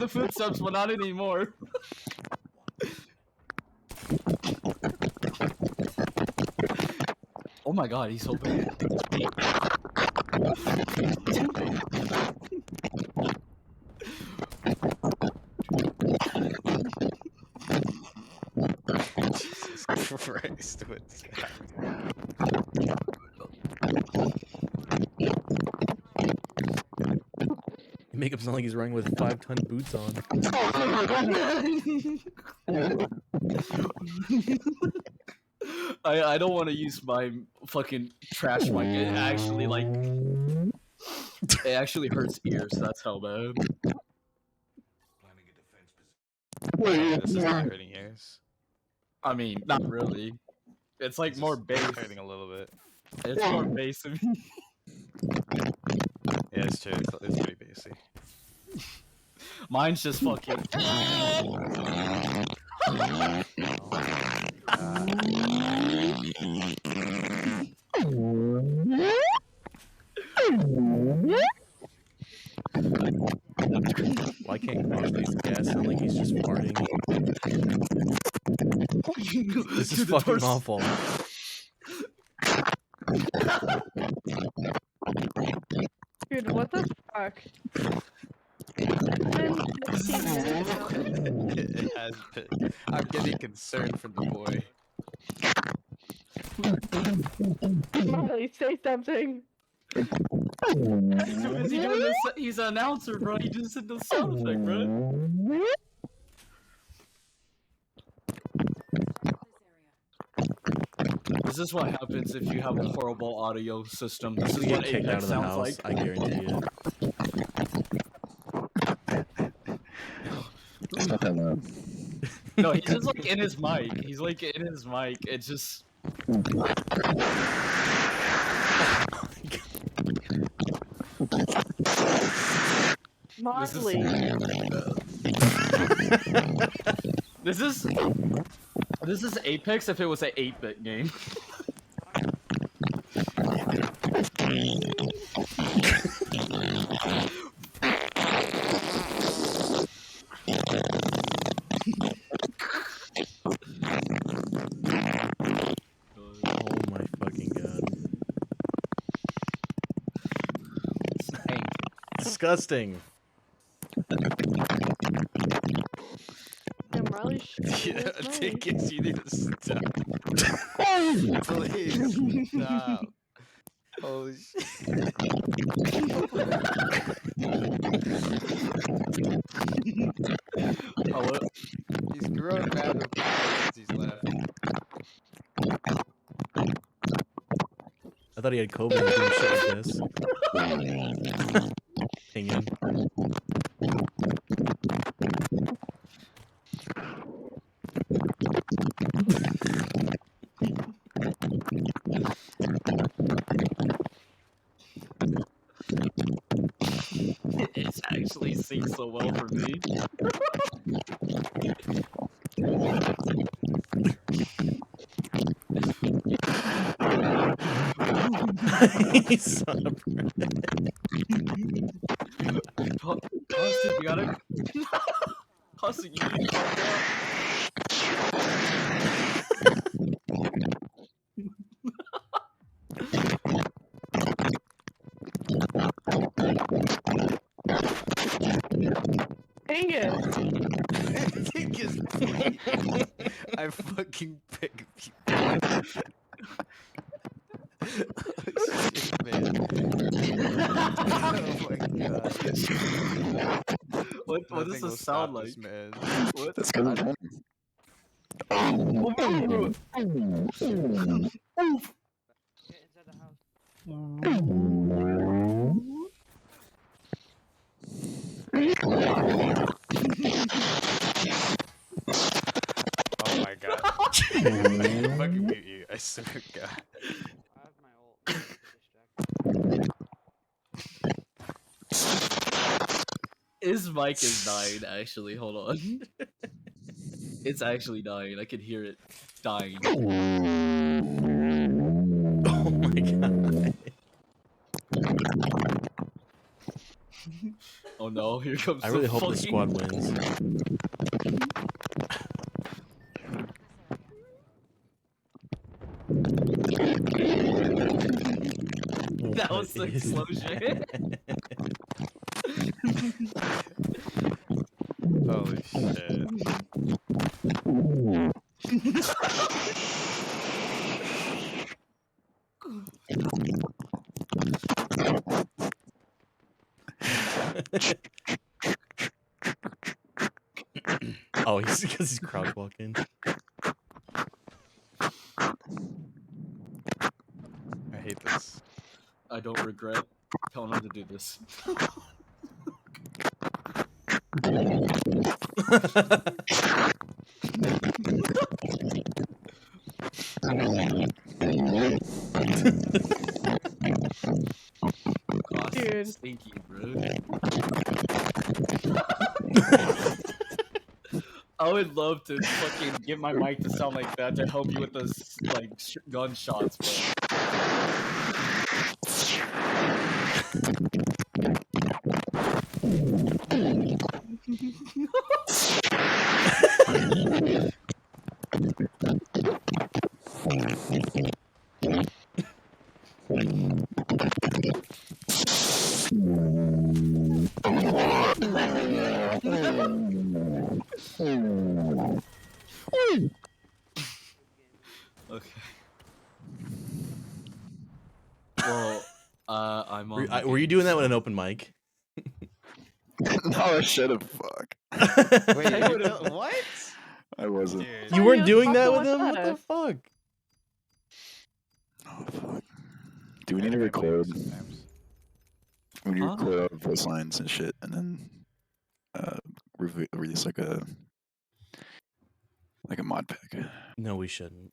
the footsteps, but not anymore. Oh my god, he's so big. Jesus Christ, what's happening? You make him sound like he's running with 5-ton boots on. I don't want to use my fucking trash mic. It actually it actually hurts ears. That's how bad. This is not hurting yours. I mean, not really. It's like It's more just bass. hurting a little bit. It's more bass than me. Yeah, it's true. It's pretty basic. Mine's just fucking. Why can't Crossface Gas sound like he's just farting? This is Dude, the fucking door's- awful. Dude, what the fuck? It's been 15 minutes now. It has been. I'm getting concerned for the boy. Molly, say something. He's too busy doing this. He's an announcer, bro. He just did the sound effect, bro. This is what happens if you have a horrible audio system. This is We get what kicked out Apex of the sounds house, like. I guarantee it. It's not that loud. No, he's just like in his mic. He's like in his mic. It's just. Mosley. This is Apex if it was an 8-bit game. Oh my fucking god. Disgusting. Yeah, Marley, Yeah, take it. You need to stop. Please stop. Holy shit. Oh, what? He's grown mad with since he's laughing. I thought he had COVID and doing shit like this. Hang in. It's actually synced so well for me. You son of a- Austin, you gotta. Austin, you need to calm down. Dang it. I fucking pick people. Oh, shit, man. Oh my god. What does Nothing will this stop sound like? this man. What? That's because I'm Oh my god. I fucking mute you. I swear to god. His mic is dying, actually. Hold on. It's actually dying. I can hear it dying. Oh my god. Oh no, here comes I the really hope fucking... the squad wins. That What was the is explosion. Holy shit. Oh, he's because he's crouch walking. I hate this. I don't regret telling him to do this. Gosh, Dude. stinky, bro. I would love to fucking get my mic to sound like that to help you with those like gunshots, bro. Okay. Well, I'm on. Were you doing that with an open mic? No, I should have. Fuck. Wait, I you would've- don't- what? I wasn't. Dude. You Oh, weren't you doing that fucking with with him? What the us. fuck? Oh, fuck. Do we need to I blame you record? sometimes. We need to Huh? record our voice lines and shit, and then release like a mod pack. No, we shouldn't.